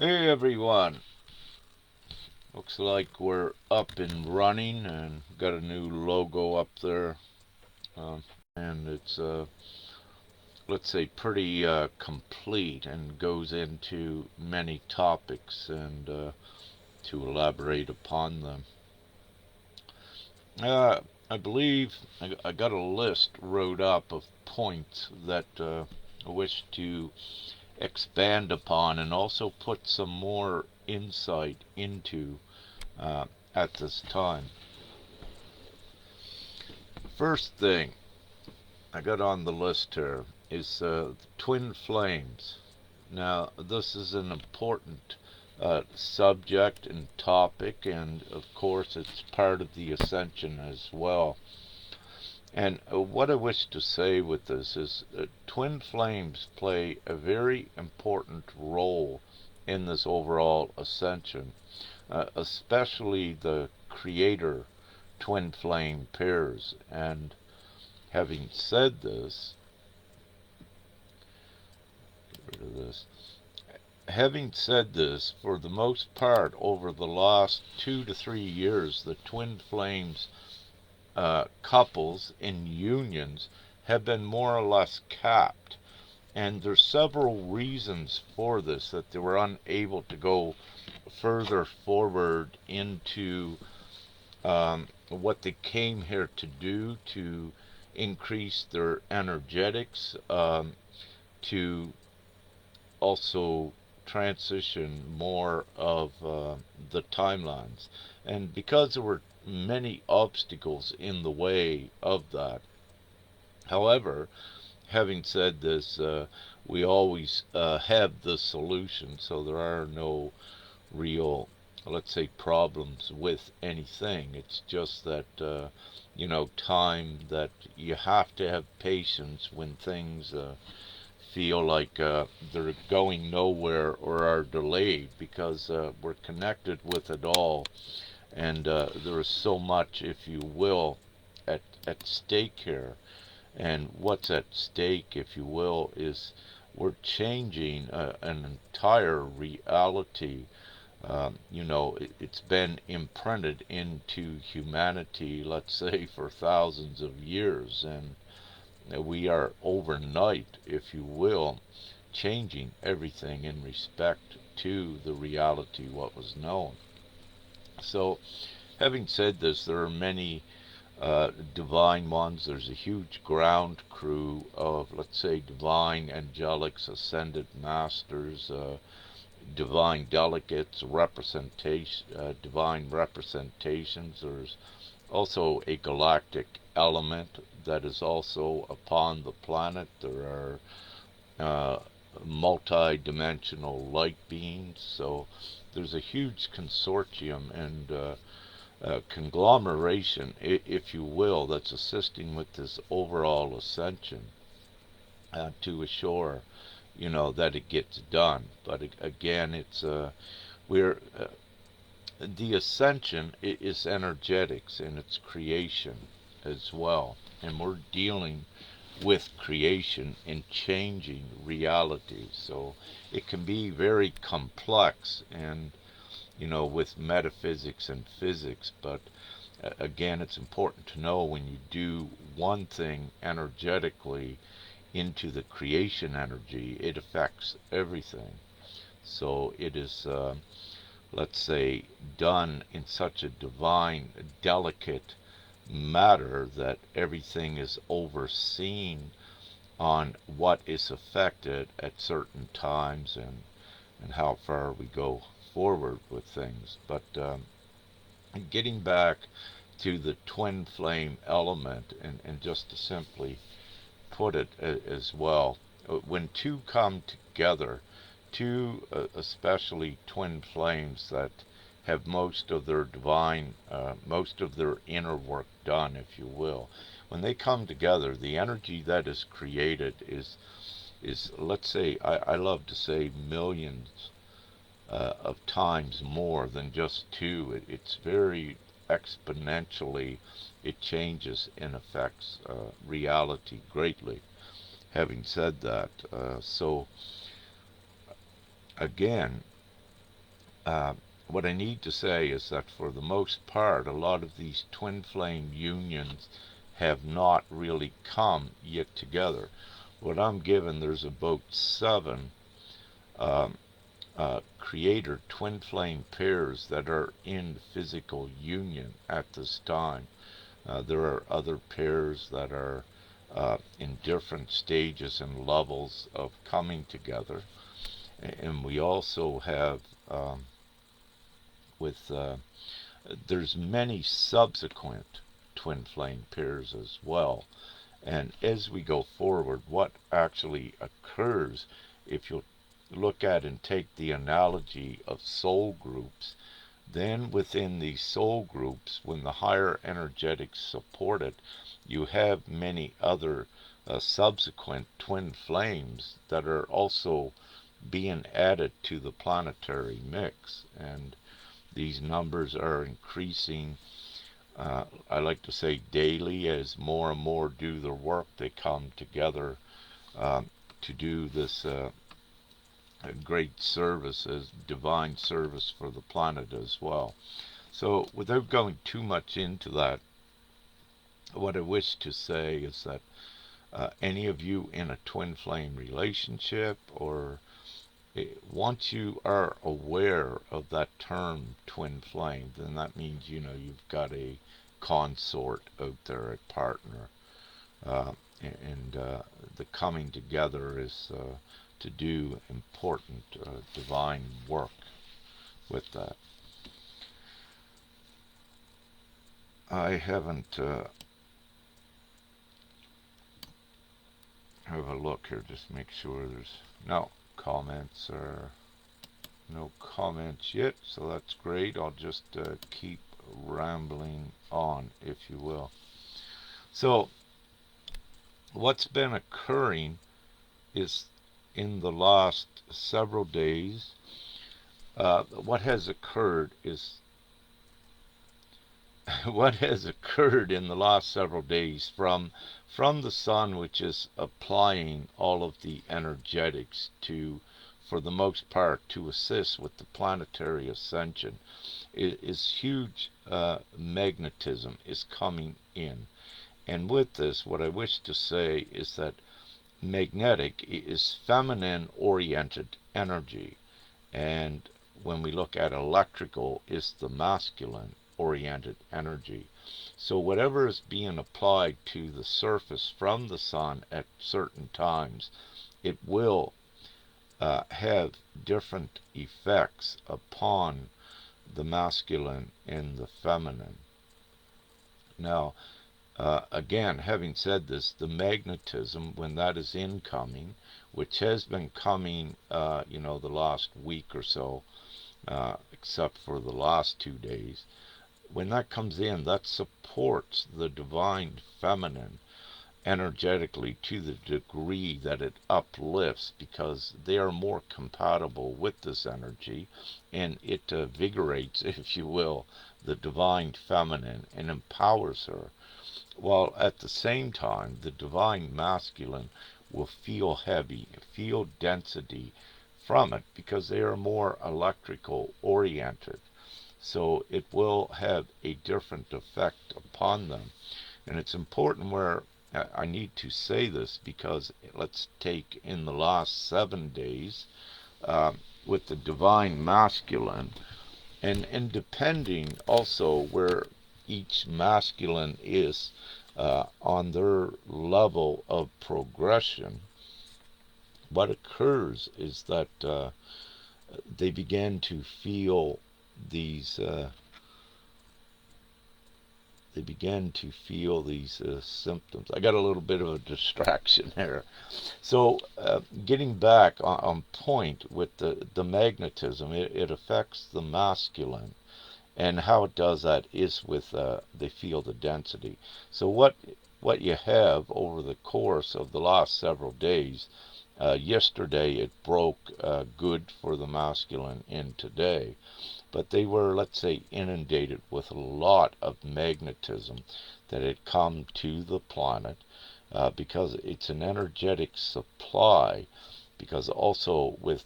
Hey everyone, looks like we're up and running and got a new logo up there. Um, and it's, let's say, pretty complete and goes into many topics and to elaborate upon them. Uh, I believe I got a list wrote up of points that I wish to expand upon and also put some more insight into uh, at this time. First thing I got on the list here is twin flames. Now, this is an important subject and topic, and of course, it's part of the Ascension as well. And what I wish to say with this is twin flames play a very important role in this overall ascension, especially the creator twin flame pairs. And having said this, get rid of this. Having said this, for the most part, over the last 2 to 3 years, the twin flames couples in unions have been more or less capped. And there's several reasons for this that they were unable to go further forward into what they came here to do to increase their energetics, to also transition more of the timelines. And because there were many obstacles in the way of that, however, having said this, we always have the solution, so there are no real, let's say, problems with anything. It's just that, time that you have to have patience when things feel like they're going nowhere or are delayed because we're connected with it all, and there is so much, if you will, at stake here. And what's at stake, if you will, is we're changing an entire reality. It's been imprinted into humanity, let's say, for thousands of years, and we are overnight, if you will, changing everything in respect to the reality what was known. So, having said this, there are many divine ones. There's a huge ground crew of, let's say, divine angelics, ascended masters, divine delegates, divine representations. There's also a galactic element that is also upon the planet. There are multi-dimensional light beings. So there's a huge consortium and conglomeration, if you will, that's assisting with this overall ascension to assure, that it gets done. But again, it's we're the ascension is energetics and it's creation as well, and we're dealing with creation and changing reality. So it can be very complex and with metaphysics and physics, but again, it's important to know when you do one thing energetically into the creation energy, it affects everything. So it is, let's say, done in such a divine, delicate matter that everything is overseen on what is affected at certain times and how far we go forward with things. But getting back to the twin flame element, and just to simply put it as well, when two come together, two especially twin flames that have most of their inner work done, if you will, when they come together, the energy that is created is, let's say, I love to say, millions of times more than just two. It's very exponentially, it changes and affects reality greatly. Having said that, so again, uh, what I need to say is that for the most part, a lot of these twin flame unions have not really come yet together. What I'm given, there's about 7 um, creator twin flame pairs that are in physical union at this time. There are other pairs that are in different stages and levels of coming together. And we also have with there's many subsequent twin flame pairs as well. And as we go forward, what actually occurs, if you look at and take the analogy of soul groups, then within these soul groups, when the higher energetics support it, you have many other subsequent twin flames that are also being added to the planetary mix. And these numbers are increasing, I like to say daily, as more and more do their work. They come together to do this great service, as divine service for the planet as well. So without going too much into that, what I wish to say is that any of you in a twin flame relationship, or once you are aware of that term twin flame, then that means you've got a consort out there, a partner, uh, and the coming together is to do important divine work with that. I haven't have a look here, just make sure there's no comments, or no comments yet, so that's great. I'll just keep rambling on, if you will. So what's been occurring is, in the last several days, what has occurred is what has occurred in the last several days from the sun, which is applying all of the energetics to, for the most part, to assist with the planetary ascension, is huge magnetism is coming in. And with this, what I wish to say is that magnetic is feminine oriented energy, and when we look at electrical, is the masculine oriented energy. So whatever is being applied to the surface from the sun at certain times, it will have different effects upon the masculine and the feminine. Now, again, having said this, the magnetism, when that is incoming, which has been coming, the last week or so, except for the last 2 days, when that comes in, that supports the divine feminine energetically to the degree that it uplifts, because they are more compatible with this energy, and it vigorates, if you will, the divine feminine and empowers her, while at the same time the divine masculine will feel heavy, feel density from it, because they are more electrical oriented. So it will have a different effect upon them. And it's important where I need to say this, because let's take in the last 7 days with the divine masculine, and depending also where each masculine is on their level of progression, what occurs is that they begin to feel these symptoms. I got a little bit of a distraction there. So getting back on point with the magnetism, it affects the masculine, and how it does that is with they feel the density. So what you have over the course of the last several days, yesterday it broke good for the masculine in today, but they were, let's say, inundated with a lot of magnetism that had come to the planet, because it's an energetic supply, because also with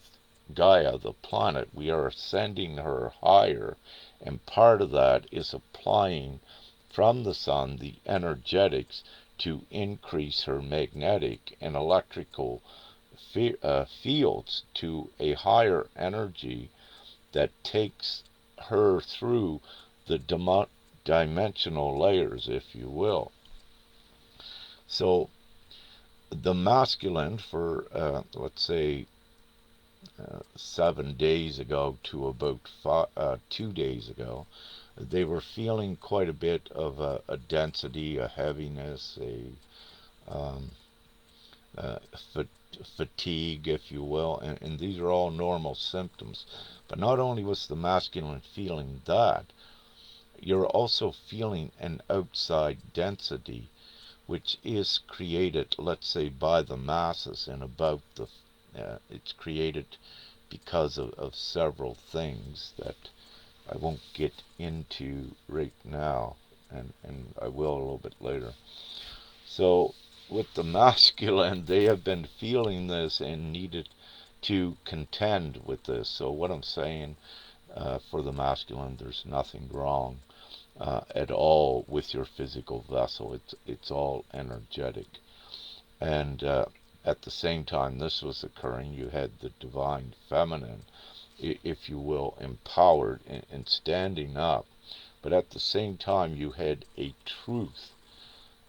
Gaia, the planet. We are ascending her higher, and part of that is applying from the sun the energetics to increase her magnetic and electrical fields to a higher energy that takes her through the dimensional layers, if you will. So the masculine for, let's say, 7 days ago to about 2 days ago, they were feeling quite a bit of a density, a heaviness, um, uh, fatigue, if you will, and these are all normal symptoms. But not only was the masculine feeling that, you're also feeling an outside density, which is created, let's say, by the masses and about the, it's created because of several things that I won't get into right now, and I will a little bit later. So with the masculine, they have been feeling this and needed to contend with this. So what I'm saying, for the masculine, there's nothing wrong at all with your physical vessel. It's all energetic. And at the same time this was occurring, you had the divine feminine, if you will, empowered and standing up. But at the same time, you had a truth,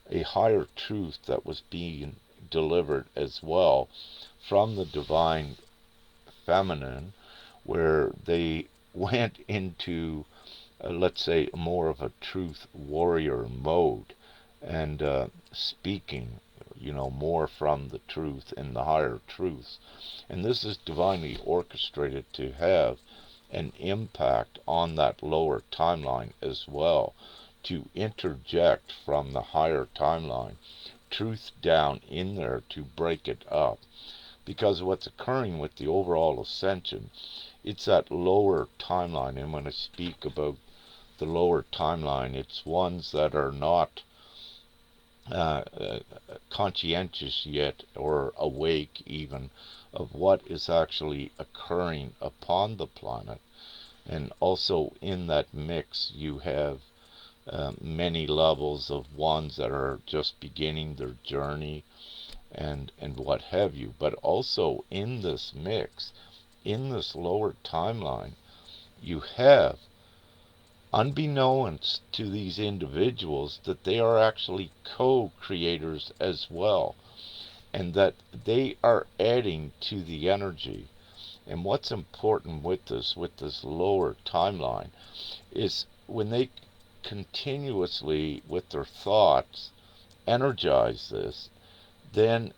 a higher truth that was being delivered as well from the divine feminine, where they went into, let's say, more of a truth warrior mode, and speaking, more from the truth and the higher truths. And this is divinely orchestrated to have an impact on that lower timeline as well, to interject from the higher timeline truth down in there to break it up. Because what's occurring with the overall ascension, it's that lower timeline. And when I speak about the lower timeline, it's ones that are not conscientious yet, or awake even, of what is actually occurring upon the planet. And also in that mix, you have many levels of ones that are just beginning their journey, and what have you. But also in this mix, in this lower timeline, you have, unbeknownst to these individuals, that they are actually co-creators as well, and that they are adding to the energy. And what's important with this lower timeline, is when they continuously, with their thoughts, energize this, then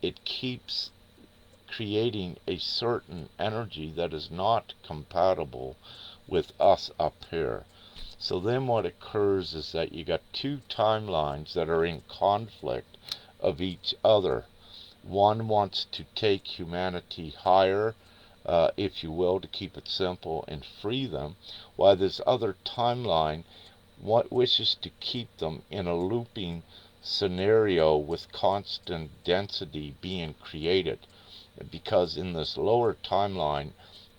it keeps creating a certain energy that is not compatible with us up here. So then what occurs is that you got two timelines that are in conflict of each other. One wants to take humanity higher, if you will, to keep it simple and free them, while this other timeline wishes to keep them in a looping scenario with constant density being created. Because in this lower timeline,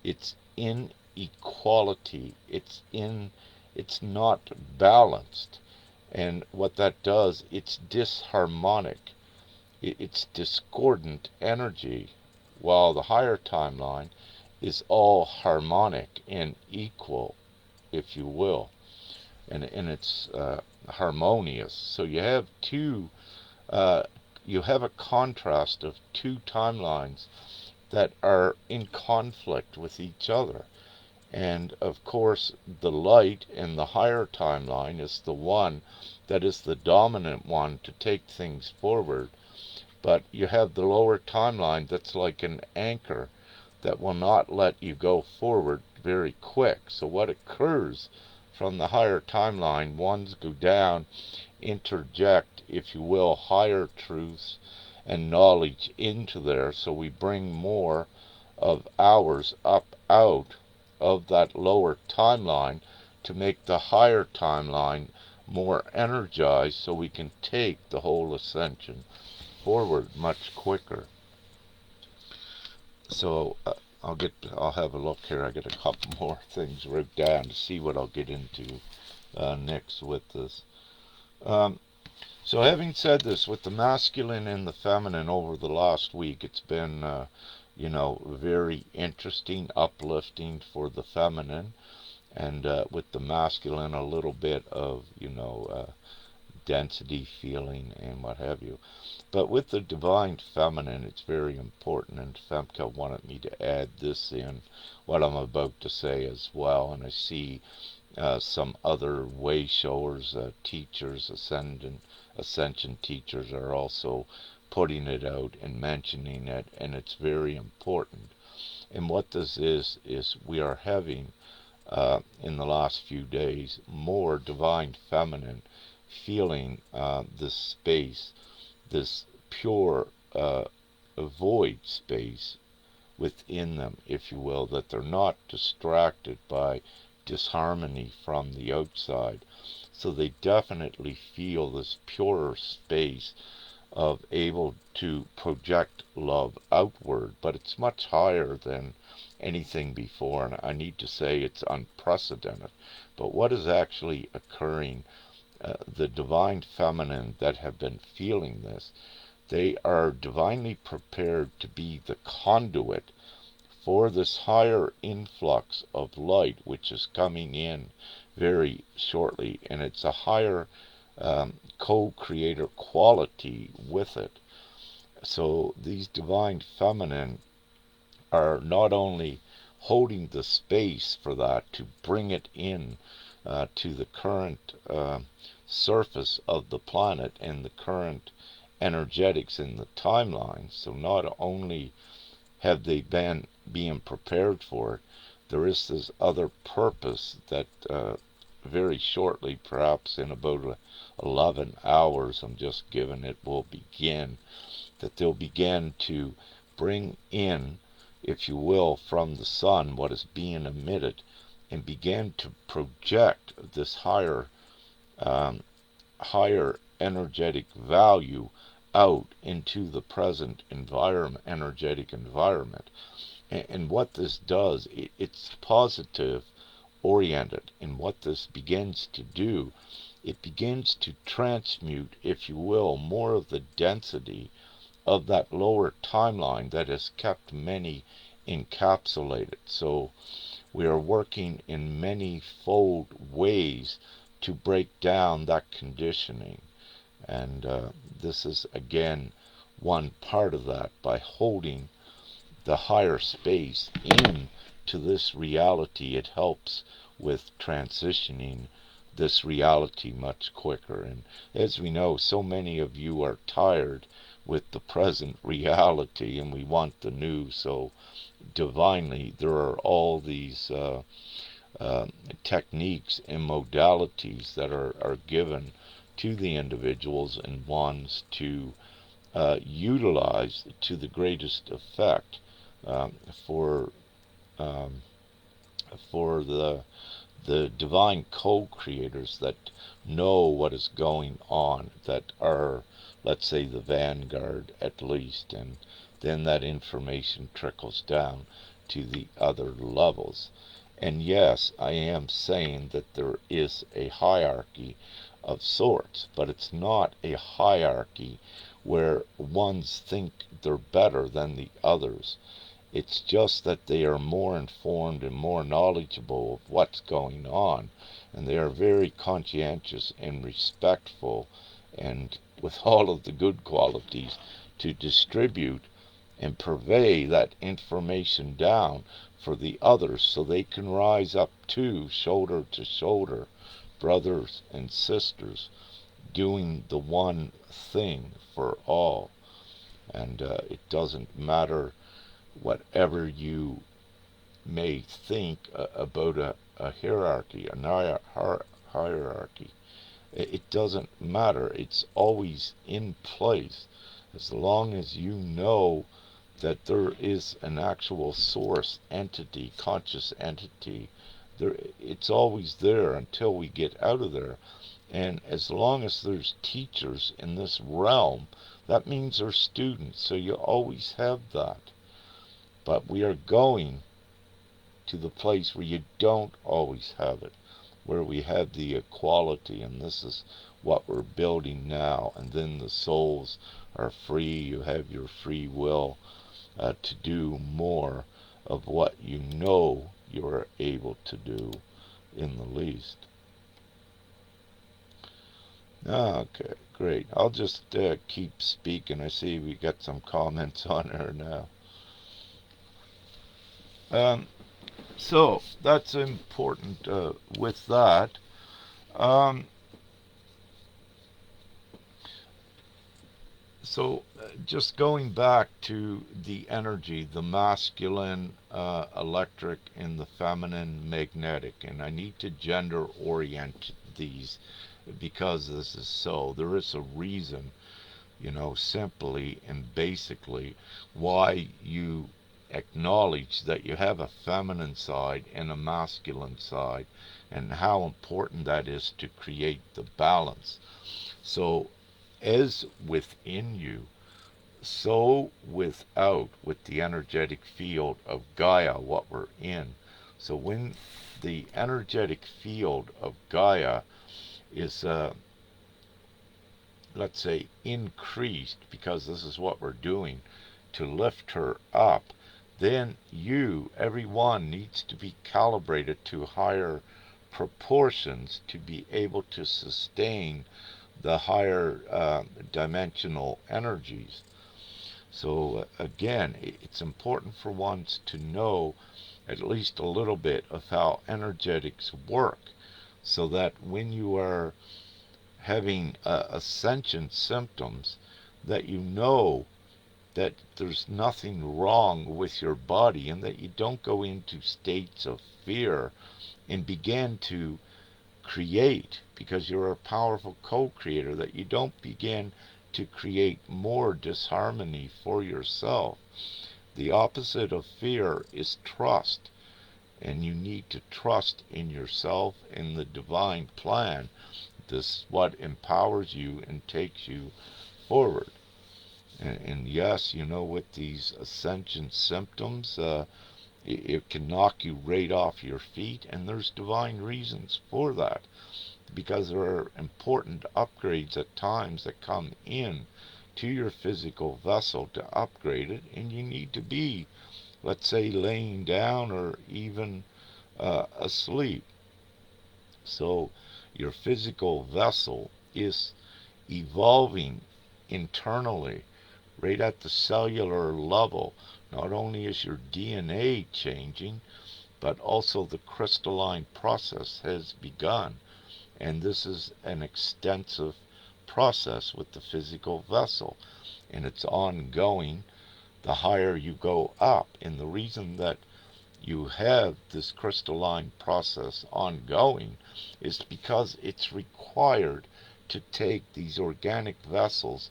it's inequality, it's not balanced. And what that does, it's disharmonic, it's discordant energy, while the higher timeline is all harmonic and equal, if you will, and it's harmonious. So you have you have a contrast of two timelines that are in conflict with each other. And of course, the light in the higher timeline is the one that is the dominant one to take things forward. But you have the lower timeline that's like an anchor that will not let you go forward very quick. So what occurs from the higher timeline, ones go down, interject, if you will, higher truths and knowledge into there. So we bring more of ours up out of that lower timeline to make the higher timeline more energized, so we can take the whole ascension forward much quicker. So I'll have a look here. I get a couple more things wrote down to see what I'll get into next with this. Um, so having said this, with the masculine and the feminine over the last week, it's been, very interesting, uplifting for the feminine, and with the masculine, a little bit of, density feeling and what have you. But with the divine feminine, it's very important, and Femke wanted me to add this in what I'm about to say as well. And I see some other way showers, teachers, ascension teachers are also putting it out and mentioning it, and it's very important. And what this is we are having in the last few days more divine feminine feeling this space, this pure void space within them, if you will, that they're not distracted by disharmony from the outside. So they definitely feel this purer space of able to project love outward, but it's much higher than anything before, and I need to say it's unprecedented. But what is actually occurring, the divine feminine that have been feeling this, they are divinely prepared to be the conduit for this higher influx of light which is coming in very shortly, and it's a higher co-creator quality with it. So these divine feminine are not only holding the space for that to bring it in to the current surface of the planet and the current energetics in the timeline. So not only have they been being prepared for it, there is this other purpose that very shortly, perhaps in about 11 hours, I'm just giving it, will begin, that they'll begin to bring in, if you will, from the sun what is being emitted, and begin to project this um, higher energetic value out into the present energetic environment. And what this does, it's positive oriented. And what this begins to do, it begins to transmute, if you will, more of the density of that lower timeline that has kept many encapsulated. So we are working in many fold ways to break down that conditioning. And this is, again, one part of that, by holding the higher space in to this reality. It helps with transitioning this reality much quicker. And as we know, so many of you are tired with the present reality, and we want the new. So divinely, there are all these techniques and modalities that are given to the individuals and ones to utilize to the greatest effect um, for um, for the divine co-creators that know what is going on, that are, let's say, the vanguard at least, and then that information trickles down to the other levels. And yes, I am saying that there is a hierarchy of sorts, but it's not a hierarchy where ones think they're better than the others. It's just that they are more informed and more knowledgeable of what's going on, and they are very conscientious and respectful, and with all of the good qualities to distribute and purvey that information down for the others so they can rise up too, shoulder to shoulder, brothers and sisters, doing the one thing for all. And it doesn't matter whatever you may think about a hierarchy, hierarchy. It doesn't matter. It's always in place as long as you know that there is an actual source entity, conscious entity. There, it's always there until we get out of there. And as long as there's teachers in this realm, that means there's students. So you always have that. But we are going to the place where you don't always have it, where we have the equality, and this is what we're building now. And then the souls are free. You have your free will to do more of what you know you are able to do in the least. Okay, great. I'll just keep speaking. I see we got some comments on her now. So that's important with that. Um, so just going back to the energy, the masculine electric and the feminine magnetic, and I need to gender orient these because this is so. There is a reason, simply and basically why you acknowledge that you have a feminine side and a masculine side, and how important that is to create the balance. So, as within you, so without, with the energetic field of Gaia, what we're in. So, when the energetic field of Gaia is let's say, increased, because this is what we're doing to lift her up, then everyone, needs to be calibrated to higher proportions to be able to sustain the higher dimensional energies. So, again, it's important for ones to know at least a little bit of how energetics work, so that when you are having ascension symptoms, that you know that there's nothing wrong with your body, and that you don't go into states of fear and begin to create, because you're a powerful co-creator, that you don't begin to create more disharmony for yourself. The opposite of fear is trust, and you need to trust in yourself and the divine plan. This is what empowers you and takes you forward. And yes, with these ascension symptoms, it can knock you right off your feet, and there's divine reasons for that, because there are important upgrades at times that come in to your physical vessel to upgrade it, and you need to be, let's say, laying down or even asleep. So your physical vessel is evolving internally, right at the cellular level. Not only is your DNA changing, but also the crystalline process has begun. And this is an extensive process with the physical vessel, and it's ongoing the higher you go up. And the reason that you have this crystalline process ongoing is because it's required to take these organic vessels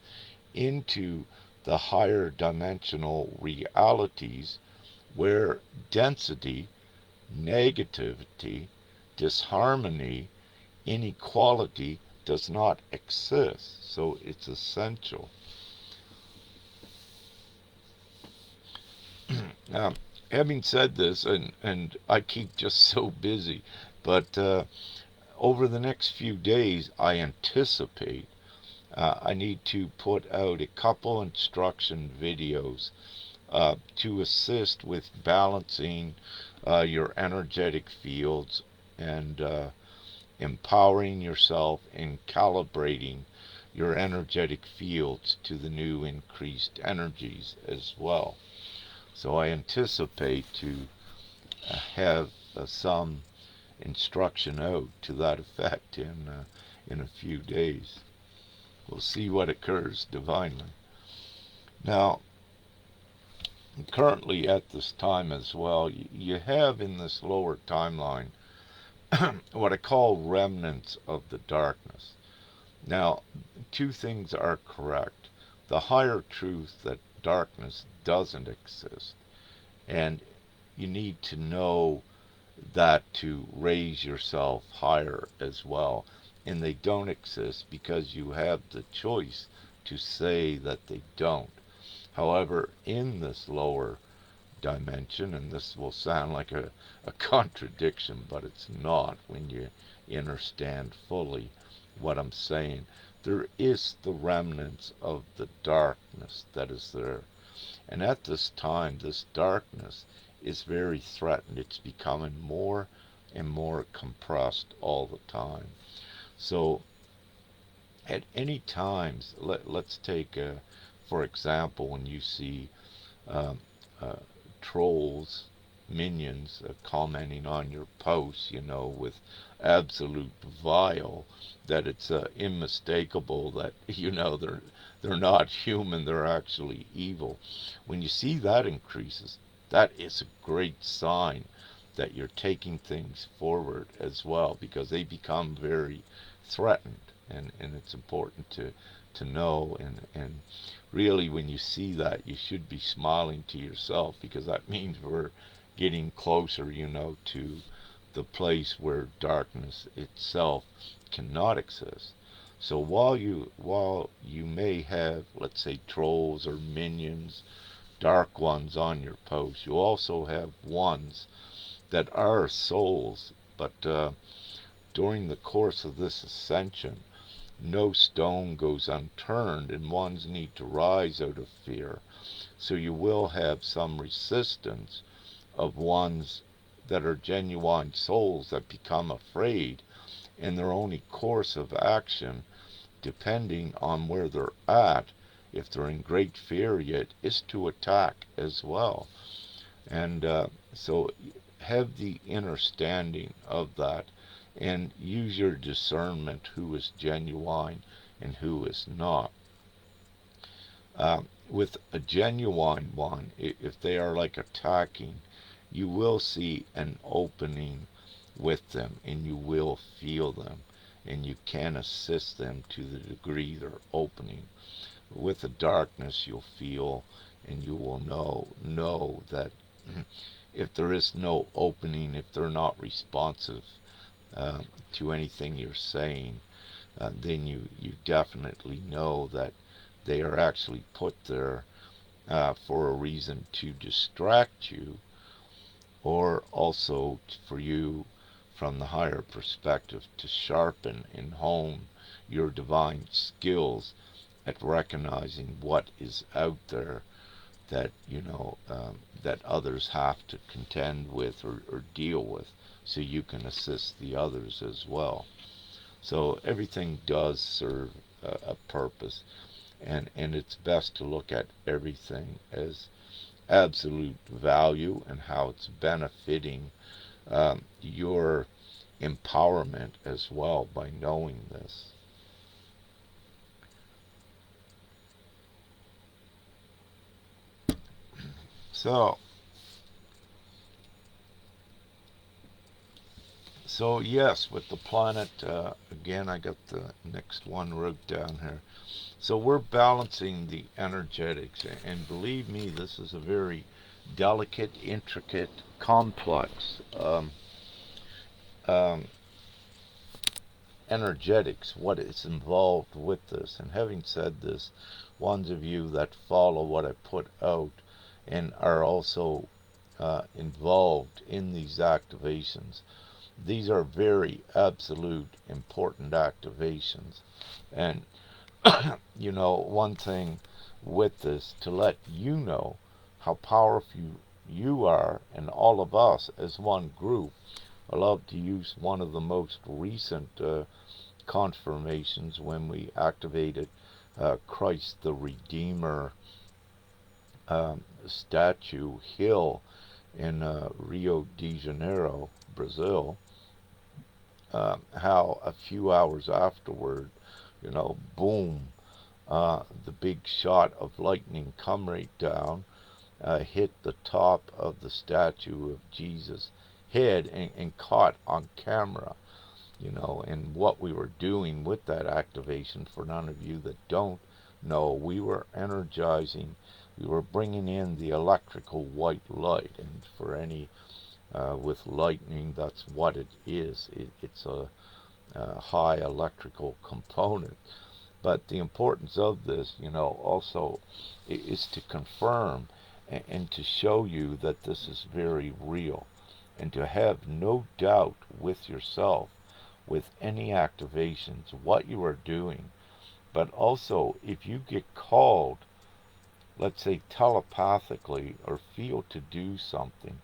into the higher dimensional realities, where density, negativity, disharmony, inequality does not exist. So it's essential. Now, having said this, and I keep just so busy, but over the next few days, I anticipate I need to put out a couple instruction videos to assist with balancing your energetic fields, and empowering yourself and calibrating your energetic fields to the new increased energies as well. So I anticipate to have some instruction out to that effect in a few days. We'll see what occurs divinely. Now, currently at this time as well, you have in this lower timeline what I call remnants of the darkness. Now, two things are correct. The higher truth that darkness doesn't exist, and you need to know that to raise yourself higher as well. And they don't exist because you have the choice to say that they don't. However, in this lower dimension, and this will sound like a contradiction, but it's not when you understand fully what I'm saying. There is the remnants of the darkness that is there. And at this time, this darkness is very threatened. It's becoming more and more compressed all the time. So at any times, let's take, for example, when you see um, uh, trolls, minions commenting on your posts, with absolute vile, that it's unmistakable that they're not human, they're actually evil. When you see that increases, that is a great sign that you're taking things forward as well, because they become very threatened, and it's important to know, and really, when you see that, you should be smiling to yourself, because that means we're getting closer, to the place where darkness itself cannot exist. So while you may have, let's say, trolls or minions, dark ones on your post, you also have ones that are souls. But during the course of this ascension, no stone goes unturned, and ones need to rise out of fear. So you will have some resistance of ones that are genuine souls that become afraid, and their only course of action, depending on where they're at, if they're in great fear yet, is to attack as well. And so have the understanding of that, and use your discernment who is genuine and who is not. With a genuine one, if they are like attacking, you will see an opening with them, and you will feel them, and you can assist them to the degree they're opening. With the darkness, you'll feel, and you will know that if there is no opening, if they're not responsive uh, to anything you're saying, then you definitely know that they are actually put there for a reason to distract you, or also for you, from the higher perspective, to sharpen and hone your divine skills at recognizing what is out there that that others have to contend with, or deal with, so you can assist the others as well. So everything does serve a purpose, and it's best to look at everything as absolute value, and how it's benefiting your empowerment as well by knowing this. So, yes, with the planet, again, I got the next one wrote down here. So we're balancing the energetics, and believe me, this is a very delicate, intricate, complex um, energetics, what is involved with this. And having said this, ones of you that follow what I put out and are also involved in these activations, these are very absolute important activations. And one thing with this, to let you know how powerful you are, and all of us as one group. I love to use one of the most recent confirmations when we activated Christ the Redeemer statue hill in Rio de Janeiro, Brazil. How a few hours afterward, boom, the big shot of lightning come right down, hit the top of the statue of Jesus' head, and caught on camera. And what we were doing with that activation, for none of you that don't know, we were energizing, we were bringing in the electrical white light. And for any with lightning, that's what it is. It's a high electrical component. But the importance of this, also, is to confirm and to show you that this is very real, and to have no doubt with yourself with any activations what you are doing. But also, if you get called, let's say telepathically, or feel to do something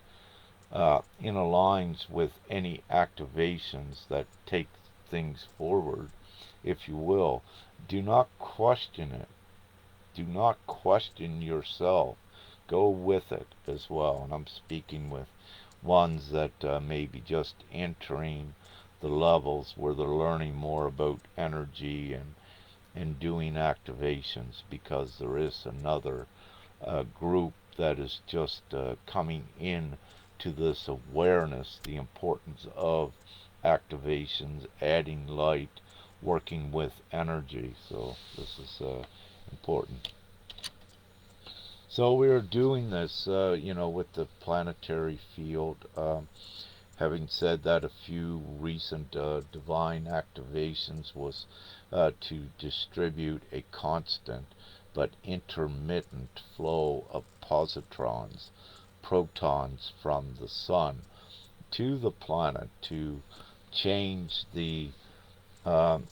in alliance with any activations that take things forward, if you will, do not question it. Do not question yourself. Go with it as well. And I'm speaking with ones that may be just entering the levels where they're learning more about energy and doing activations, because there is another group that is just coming in to this awareness, the importance of activations, adding light, working with energy. So this is important. So we are doing this, with the planetary field. Having said that, a few recent divine activations was to distribute a constant but intermittent flow of positrons, protons from the sun to the planet, to change um,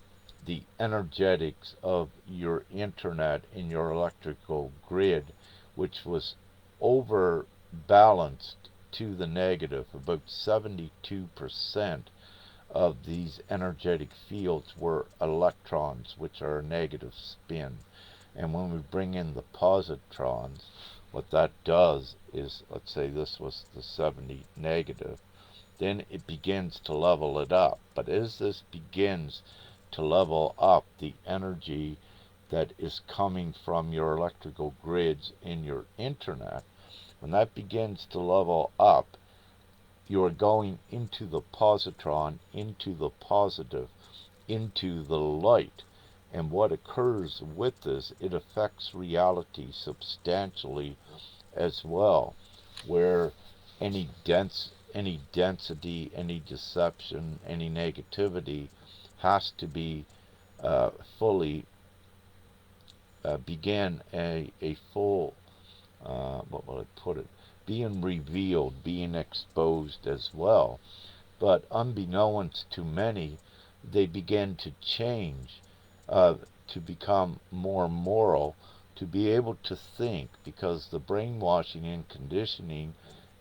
the energetics of your internet in your electrical grid, which was overbalanced to the negative. About 72% of these energetic fields were electrons, which are a negative spin. And when we bring in the positrons, what that does is, let's say this was the 70 negative, then it begins to level it up. But as this begins to level up the energy that is coming from your electrical grids in your internet, when that begins to level up, you are going into the positron, into the positive, into the light. And what occurs with this, it affects reality substantially as well, where any density, any deception, any negativity has to be fully begin a full, what will I put it, being revealed, being exposed as well. But unbeknownst to many, they begin to change, to become more moral, to be able to think, because the brainwashing and conditioning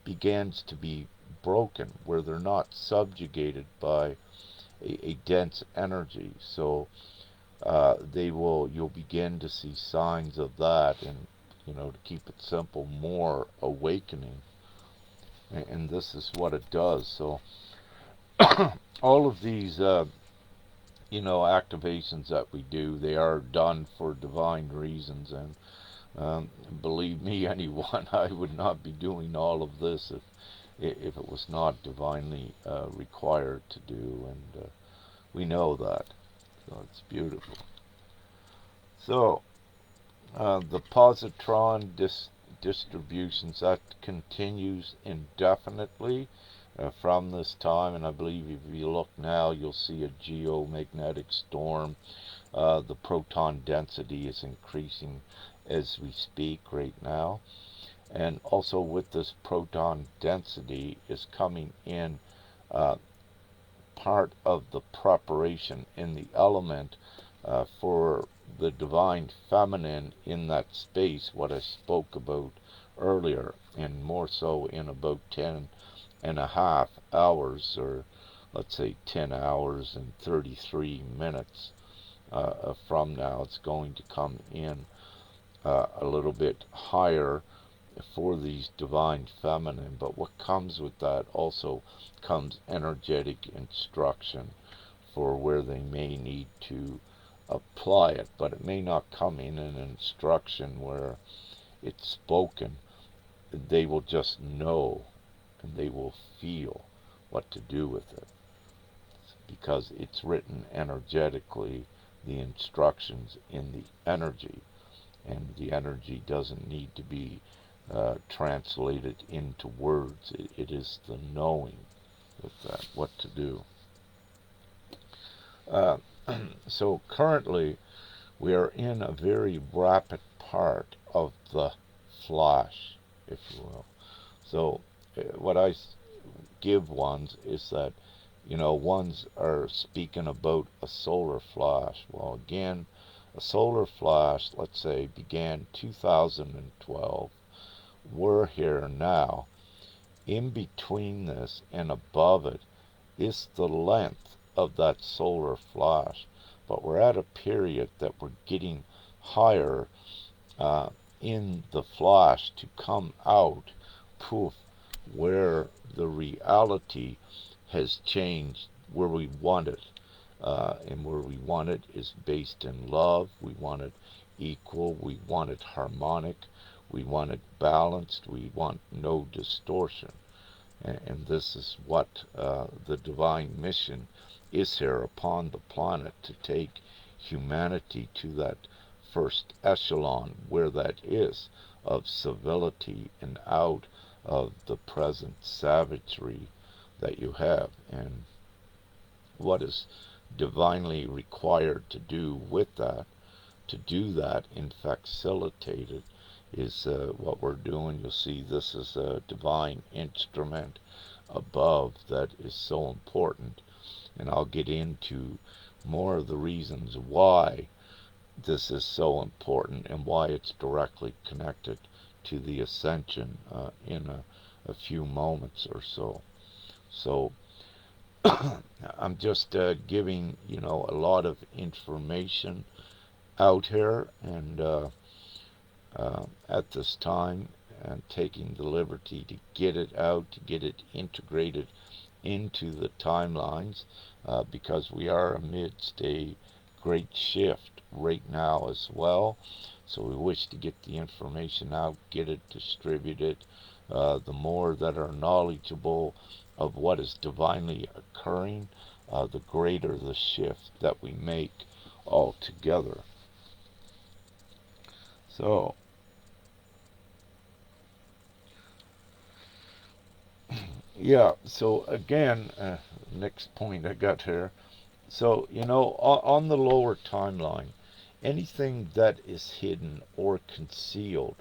begins to be broken, where they're not subjugated by a dense energy. So you'll begin to see signs of that, and to keep it simple, more awakening. And this is what it does. So all of these activations that we do, they are done for divine reasons. And believe me, anyone, I would not be doing all of this if it was not divinely required to do. And we know that. So it's beautiful. So the positron distributions, that continues indefinitely from this time. And I believe if you look now, you'll see a geomagnetic storm. The proton density is increasing as we speak right now. And also with this proton density is coming in part of the preparation in the element for the divine feminine in that space, what I spoke about earlier, and more so in about 10.5 hours, or let's say 10 hours and 33 minutes from now. It's going to come in a little bit higher for these divine feminine. But what comes with that also comes energetic instruction for where they may need to apply it. But it may not come in an instruction where it's spoken. They will just know, and they will feel what to do with it, because it's written energetically, the instructions in the energy. And the energy doesn't need to be translated into words. It is the knowing with that, what to do. Uh, so currently, we are in a very rapid part of the flash if you will. So, what I give ones is that, ones are speaking about a solar flash. Well, again, a solar flash, let's say, began 2012. We're here now. In between this and above it is the length of that solar flash. But we're at a period that we're getting higher in the flash to come out, poof, where the reality has changed where we want it. And where we want it is based in love. We want it equal. We want it harmonic. We want it balanced. We want no distortion. And this is what the divine mission is here upon the planet, to take humanity to that first echelon where that is of civility and out of the present savagery that you have. And what is divinely required to do with that, to do that and facilitate it, is what we're doing. You'll see this is a divine instrument above that is so important. And I'll get into more of the reasons why this is so important and why it's directly connected to the Ascension in a few moments or so. So I'm just giving, a lot of information out here, and at this time, and taking the liberty to get it out, to get it integrated into the timelines, because we are amidst a great shift right now as well. So we wish to get the information out, get it distributed. The more that are knowledgeable of what is divinely occurring, the greater the shift that we make all together. So, yeah, so again, next point I got here. So, on the lower timeline, anything that is hidden or concealed,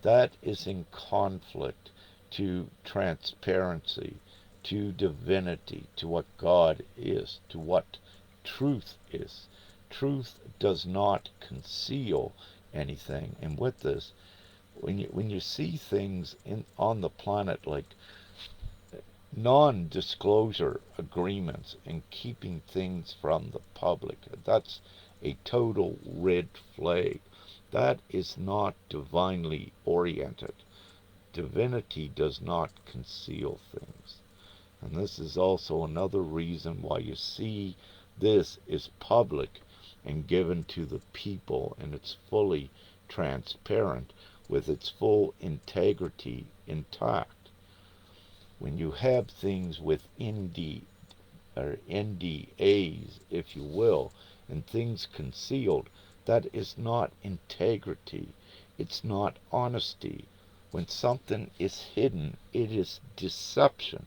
that is in conflict to transparency, to divinity, to what God is, to what truth is. Truth does not conceal anything. And with this, when you see things on the planet like non-disclosure agreements and keeping things from the public, that's a total red flag. That is not divinely oriented. Divinity does not conceal things. And this is also another reason why you see this is public and given to the people, and it's fully transparent with its full integrity intact. When you have things with or NDAs, if you will, and things concealed, that is not integrity. It's not honesty. When something is hidden, it is deception,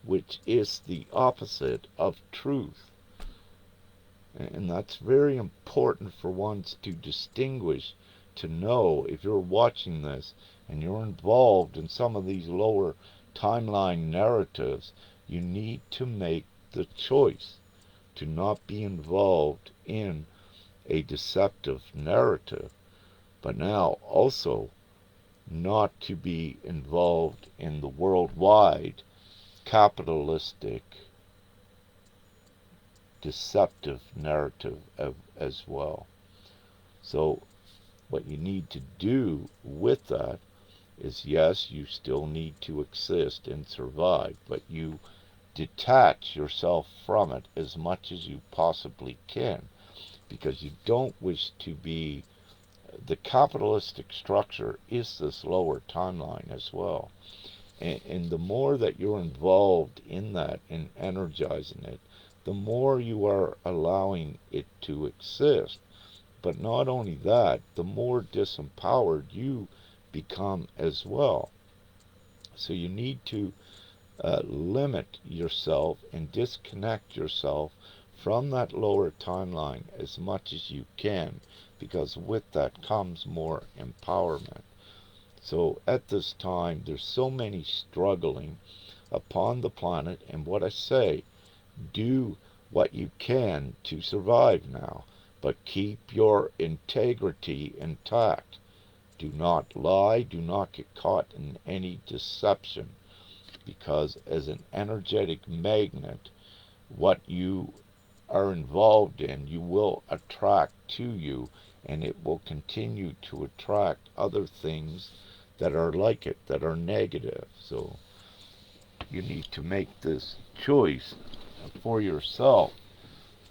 which is the opposite of truth. And that's very important for ones to distinguish, to know. If you're watching this and you're involved in some of these lower timeline narratives, you need to make the choice to not be involved in a deceptive narrative, but now also not to be involved in the worldwide capitalistic deceptive narrative as well. So what you need to do with that is, yes, you still need to exist and survive, but you detach yourself from it as much as you possibly can, because you don't wish to be. The capitalistic structure is this lower timeline as well. And the more that you're involved in that and energizing it, the more you are allowing it to exist. But not only that, the more disempowered you become as well. So you need to limit yourself and disconnect yourself from that lower timeline as much as you can, because with that comes more empowerment. So at this time, there's so many struggling upon the planet, and what I say, do what you can to survive now, but keep your integrity intact. Do not lie, do not get caught in any deception, because as an energetic magnet, what you are involved in, you will attract to you, and it will continue to attract other things that are like it, that are negative. So you need to make this choice for yourself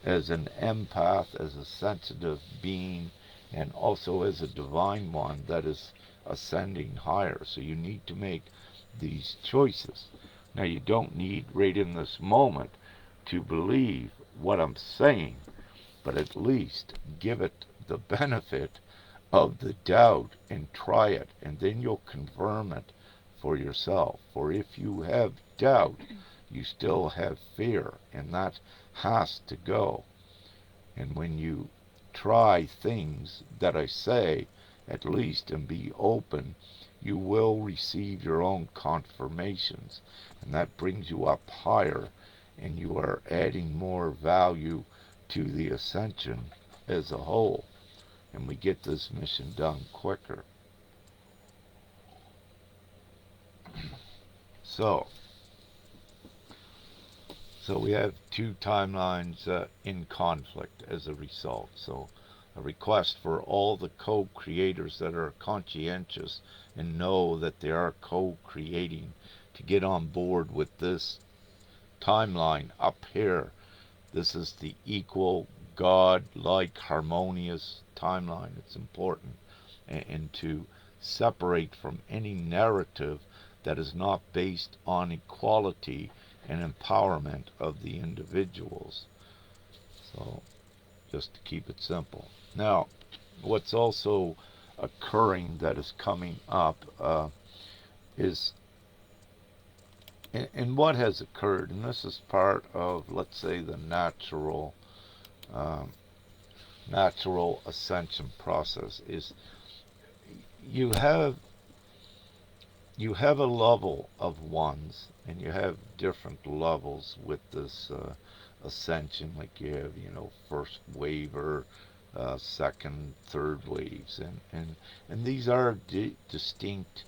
as an empath, as a sensitive being, and also as a divine one that is ascending higher. So you need to make these choices. Now, you don't need right in this moment to believe what I'm saying, but at least give it the benefit of the doubt and try it, and then you'll confirm it for yourself. For if you have doubt, you still have fear, and that has to go. And when you try things that I say, at least, and be open, you will receive your own confirmations. And that brings you up higher, and you are adding more value to the ascension as a whole. And we get this mission done quicker. So, so we have two timelines in conflict as a result. So a request for all the co-creators that are conscientious and know that they are co-creating to get on board with this timeline up here. This is the equal, God-like, harmonious timeline. It's important. And to separate from any narrative that is not based on equality and empowerment of the individuals. So, just to keep it simple. Now, what's also occurring that is coming up is, and what has occurred, and this is part of, let's say, the um, natural ascension process, is you have you have a level of ones, and you have different levels with this ascension. Like you have, first waver, second, third waves, and these are distinct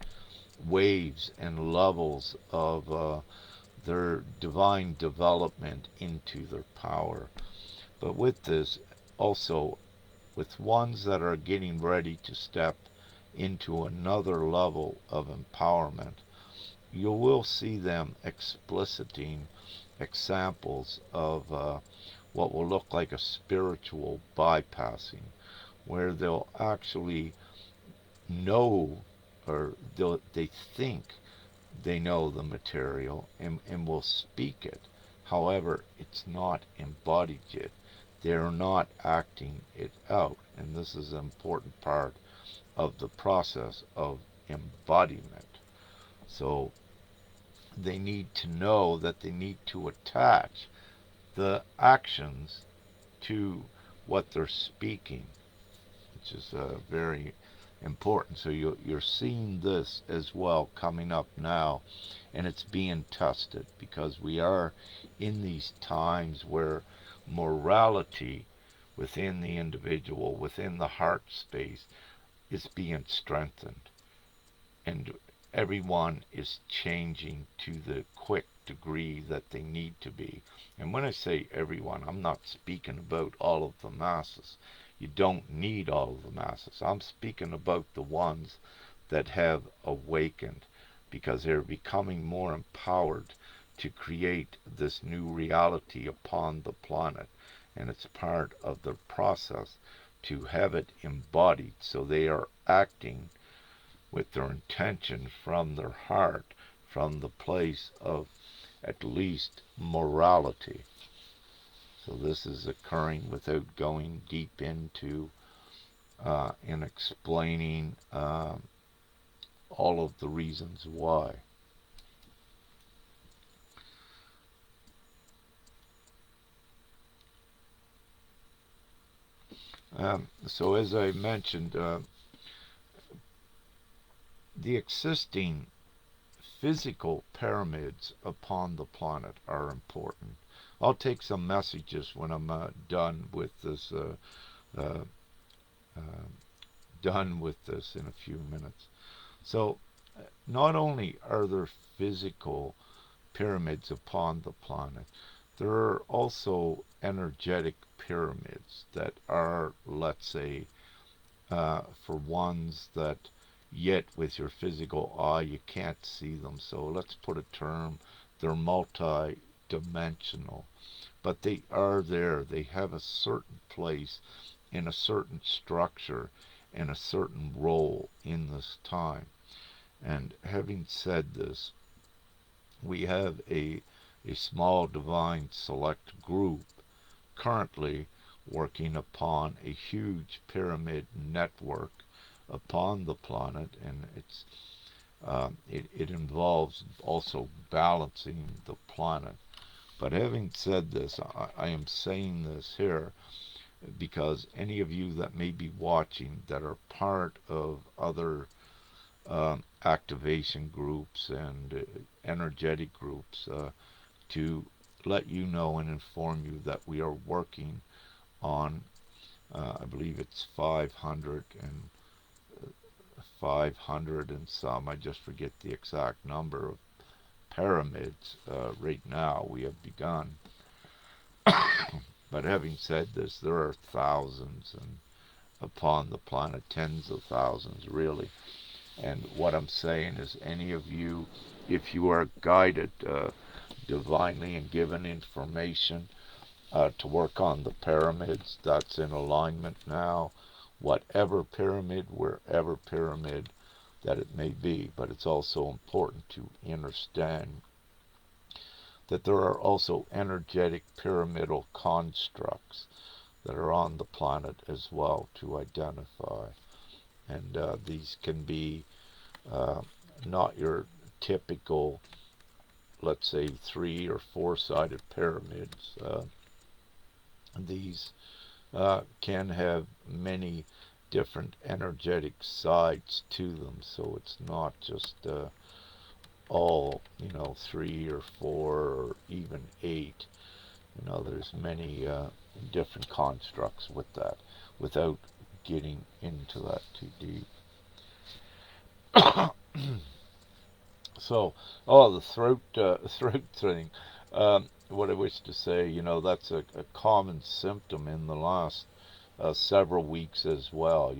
waves and levels of their divine development into their power. But with this, also with ones that are getting ready to step into another level of empowerment, you will see them expliciting examples of what will look like a spiritual bypassing, where they'll actually know, or they think they know the material, and will speak it. However, it's not embodied yet. They're not acting it out. And this is an important part of the process of embodiment. So they need to know that they need to attach the actions to what they're speaking, which is very important. So you're seeing this as well coming up now, and it's being tested because we are in these times where morality within the individual, within the heart space, is being strengthened, and everyone is changing to the quick degree that they need to be. And when I say everyone, I'm not speaking about all of the masses. You don't need all of the masses. I'm speaking about the ones that have awakened, because they're becoming more empowered to create this new reality upon the planet. And it's part of the process to have it embodied, so they are acting with their intention from their heart, from the place of at least morality. So this is occurring without going deep into and explaining all of the reasons why. So as I mentioned, the existing physical pyramids upon the planet are important. I'll take some messages when I'm done with this. Uh, Done with this in a few minutes. So, not only are there physical pyramids upon the planet, there are also energetic pyramids that are, let's say, for ones that yet with your physical eye you can't see them. So let's put a term, they're multi-dimensional, but they are there. They have a certain place in a certain structure and a certain role in this time. And having said this, we have a small divine select group currently working upon a huge pyramid network upon the planet, and it involves also balancing the planet. But having said this, I am saying this here because any of you that may be watching that are part of other activation groups and energetic groups, to let you know and inform you that we are working on, I believe it's 500 and some, I just forget the exact number of pyramids. Right now we have begun. But having said this, there are thousands and upon the planet, tens of thousands really. And what I'm saying is, any of you, if you are guided divinely and given information to work on the pyramids, that's in alignment now. Whatever pyramid, wherever pyramid that it may be. But it's also important to understand that there are also energetic pyramidal constructs that are on the planet as well to identify. And these can be not your typical, let's say, 3 or 4-sided pyramids. These can have many different energetic sides to them, so it's not just all 3 or 4 or even 8. There's many different constructs with that, without getting into that too deep. So, the throat thing. What I wish to say, that's a common symptom in the last several weeks as well.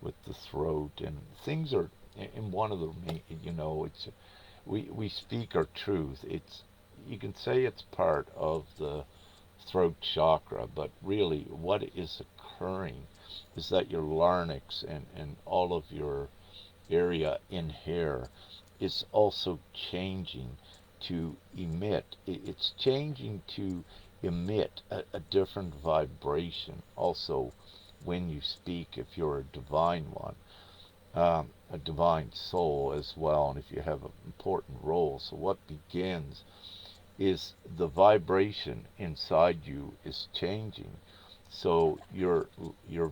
With the throat, and things are in one of the, it's we speak our truth. It's, you can say it's part of the throat chakra, but really what is occurring is that your larynx and all of your area in here is also changing to emit. It's changing to emit a different vibration also when you speak, if you're a divine one, a divine soul as well, and if you have an important role. So what begins is the vibration inside you is changing. So your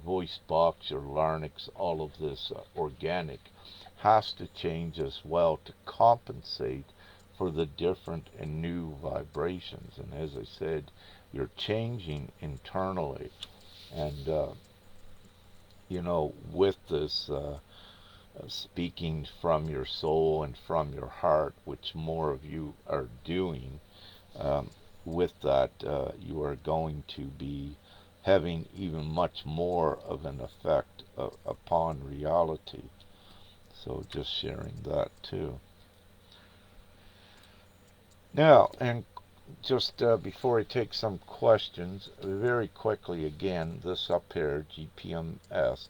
voice box, your larynx, all of this organic has to change as well to compensate for the different and new vibrations. And as I said, you're changing internally. And, with this speaking from your soul and from your heart, which more of you are doing, with that, you are going to be having even much more of an effect upon reality. So just sharing that too. Now, and just before I take some questions, very quickly again, this up here, GPMS,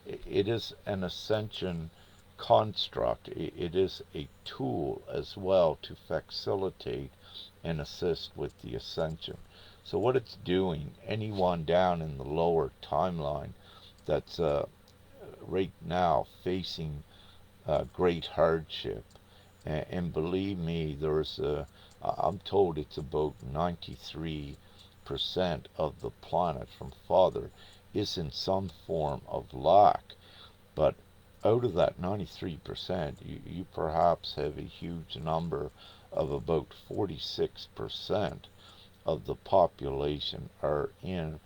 it is an Ascension construct. It is a tool as well to facilitate and assist with the Ascension. So what it's doing, anyone down in the lower timeline that's right now facing great hardship, and believe me, I'm told it's about 93% of the planet from Father is in some form of lack. But out of that 93%, you perhaps have a huge number of about 46% of the population are in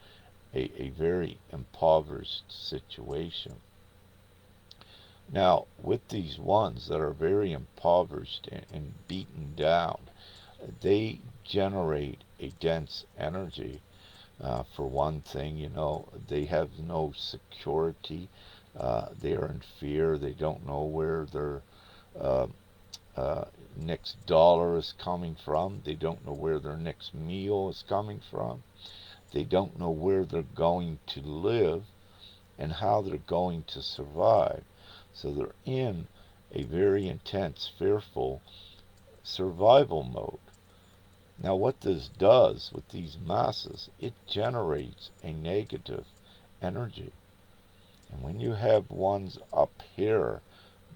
a very impoverished situation. Now, with these ones that are very impoverished and beaten down, they generate a dense energy. For one thing, they have no security. They are in fear. They don't know where their uh, next dollar is coming from. They don't know where their next meal is coming from. They don't know where they're going to live and how they're going to survive. So they're in a very intense, fearful survival mode. Now, what this does with these masses, it generates a negative energy. And when you have ones up here,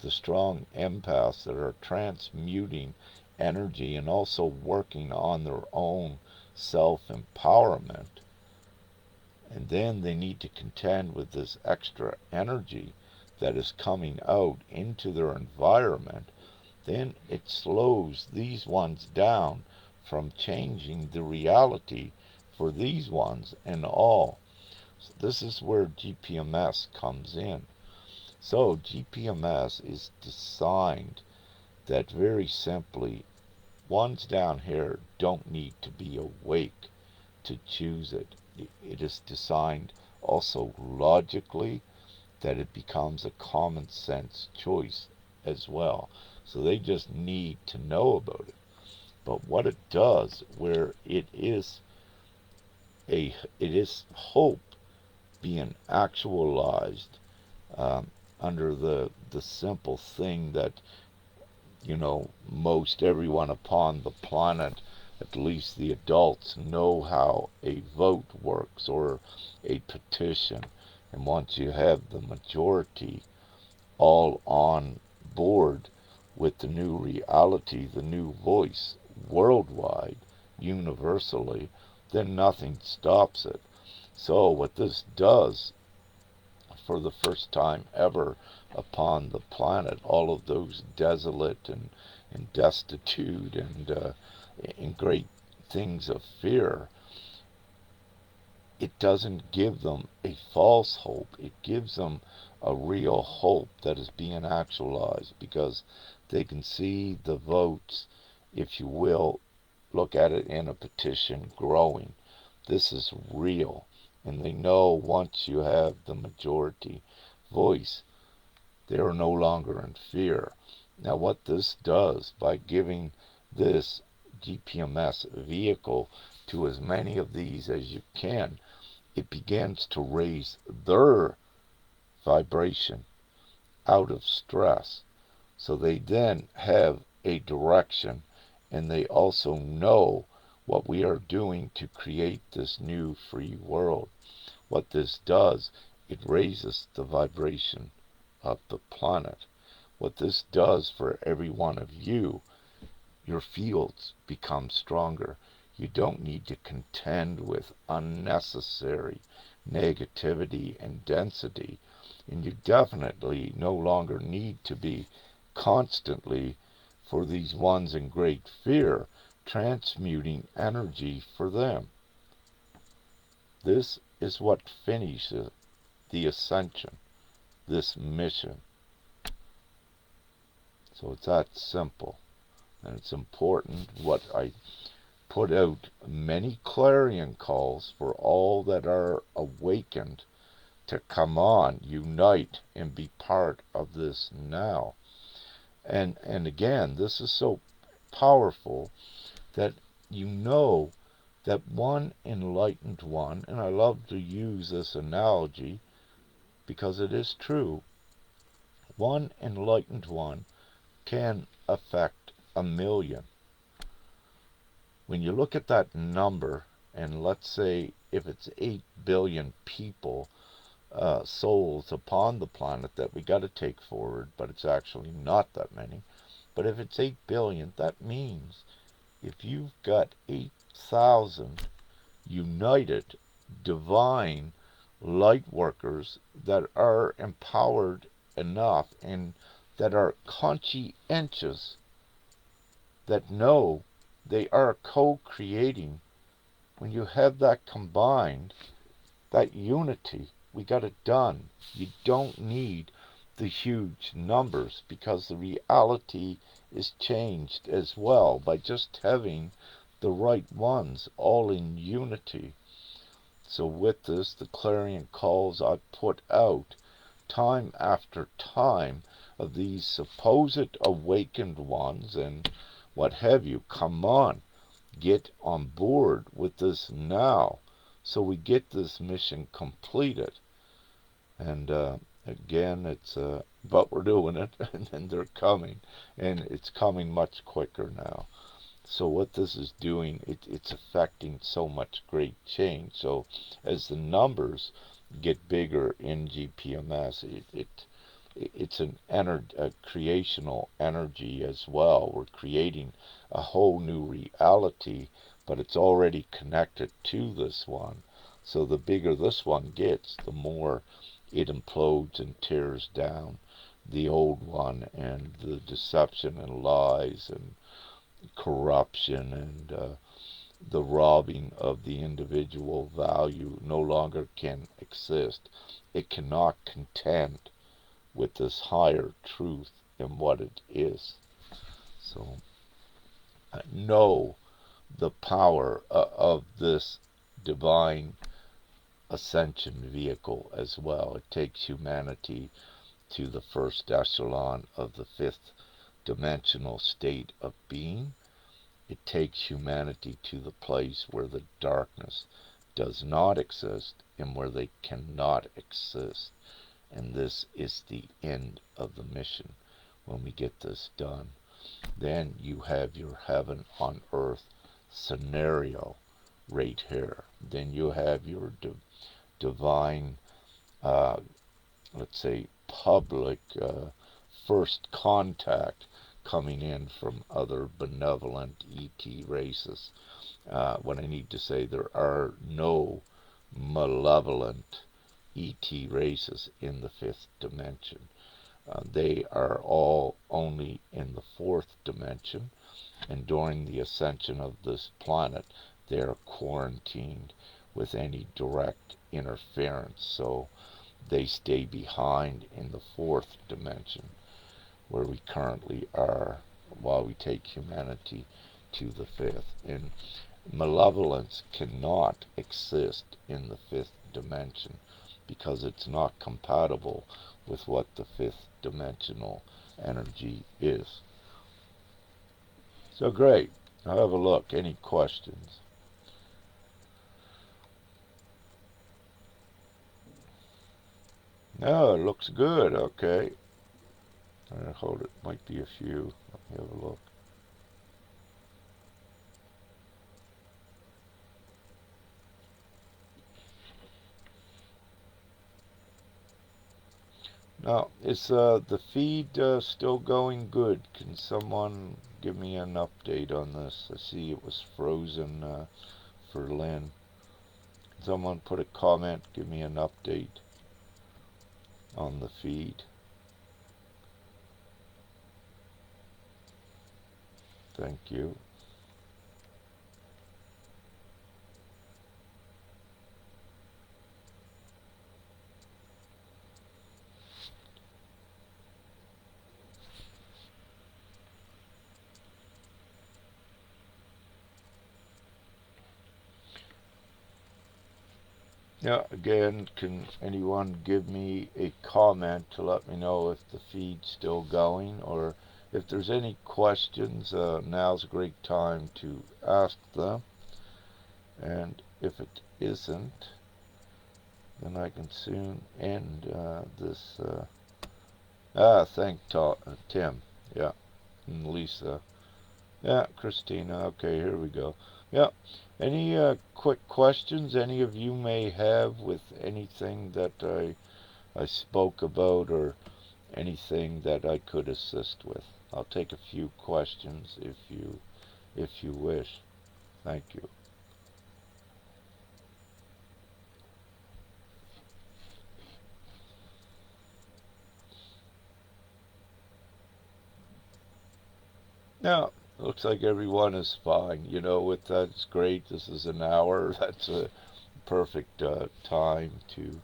the strong empaths that are transmuting energy and also working on their own self empowerment, and then they need to contend with this extra energy that is coming out into their environment, then it slows these ones down from changing the reality for these ones and all. So this is where GPMS comes in. So GPMS is designed that very simply, ones down here don't need to be awake to choose it. It is designed also logically that it becomes a common sense choice as well. So they just need to know about it. But what it does, where it is hope being actualized um, under the simple thing that most everyone upon the planet, at least the adults, know how a vote works or a petition. And once you have the majority all on board with the new reality, the new voice, worldwide, universally, then nothing stops it. So what this does, for the first time ever upon the planet, all of those desolate and destitute and great things of fear, it doesn't give them a false hope. It gives them a real hope that is being actualized, because they can see the votes, if you will, look at it in a petition, growing. This is real. And they know once you have the majority voice, they are no longer in fear. Now, what this does, by giving this GPMS vehicle to as many of these as you can, it begins to raise their vibration out of stress. So they then have a direction, and they also know what we are doing to create this new free world. What this does, it raises the vibration of the planet. What this does for every one of you, your fields become stronger. You don't need to contend with unnecessary negativity and density. And you definitely no longer need to be constantly, for these ones in great fear, transmuting energy for them. This is what finishes the Ascension, this mission. So it's that simple. And it's important what I put out many clarion calls for all that are awakened to come on, unite, and be part of this now. And again, this is so powerful that that one enlightened one, and I love to use this analogy because it is true, one enlightened one can affect a million. When you look at that number, and let's say if it's 8 billion people, souls upon the planet that we got to take forward, but it's actually not that many. But if it's 8 billion, that means if you've got 8,000 united divine light workers that are empowered enough and that are conscientious, that know they are co-creating, when you have that combined, that unity, we got it done. You don't need the huge numbers because the reality is changed as well by just having the right ones all in unity. So with this, the clarion calls I put out time after time of these supposed awakened ones and what have you, come on, get on board with this now so we get this mission completed. And again, it's but we're doing it, and they're coming, and it's coming much quicker now. So what this is doing, it's affecting so much great change. So as the numbers get bigger in GPMS, it's a creational energy as well. We're creating a whole new reality, but it's already connected to this one. So the bigger this one gets, the more it implodes and tears down the old one, and the deception and lies and corruption and the robbing of the individual value no longer can exist. It cannot contend with this higher truth and what it is. So know the power of this divine ascension vehicle as well. It takes humanity to the first echelon of the fifth dimensional state of being. It takes humanity to the place where the darkness does not exist and where they cannot exist. And this is the end of the mission when we get this done. Then you have your heaven on earth scenario right here. Then you have your divine, uh, let's say, public first contact coming in from other benevolent ET races. When I need to say there are no malevolent ET races in the fifth dimension. They are all only in the fourth dimension, and during the ascension of this planet, they are quarantined with any direct interference. So they stay behind in the fourth dimension, where we currently are, while we take humanity to the fifth. And malevolence cannot exist in the fifth dimension because it's not compatible with what the fifth dimensional energy is. So great. Now have a look. Any questions? No, it looks good. Okay. Hold it. Might be a few. Let me have a look. Now, is the feed still going good? Can someone give me an update on this? I see it was frozen for Lynn. Can someone put a comment, give me an update on the feed? Thank you. Yeah, again, can anyone give me a comment to let me know if the feed's still going, or if there's any questions, now's a great time to ask them. And if it isn't, then I can soon end this. Thank Tim. Yeah, and Lisa. Yeah, Christina. Okay, here we go. Yeah. Any quick questions any of you may have with anything that I spoke about, or anything that I could assist with? I'll take a few questions if you wish. Thank you. Now, looks like everyone is fine. You know, with that, it's great. This is an hour. That's a perfect time to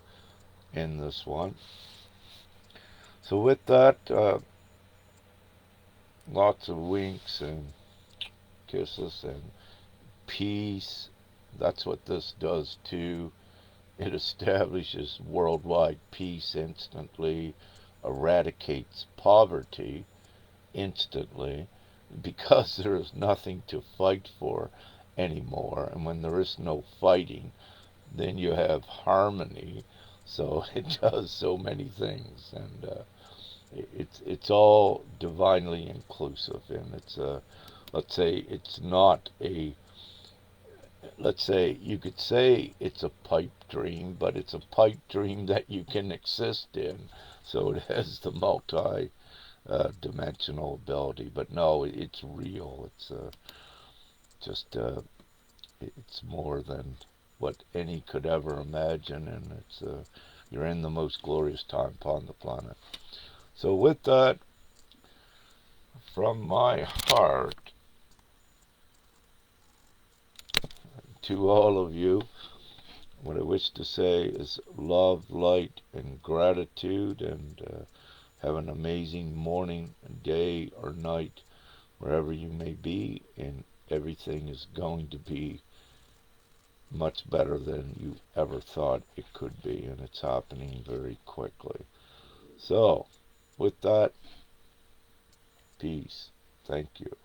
end this one. So, with that, lots of winks and kisses and peace. That's what this does too. It establishes worldwide peace instantly, eradicates poverty instantly, because there is nothing to fight for anymore. And when there is no fighting, then you have harmony. So it does so many things, and it's all divinely inclusive. And it's a, let's say it's not a, let's say you could say it's a pipe dream, but it's a pipe dream that you can exist in. So it has the multi dimensional ability. But no, it's real. It's just it's more than what any could ever imagine, and it's you're in the most glorious time upon the planet. So with that, from my heart to all of you, what I wish to say is love, light, and gratitude, and have an amazing morning, day, or night, wherever you may be, and everything is going to be much better than you ever thought it could be, and it's happening very quickly. So, with that, peace. Thank you.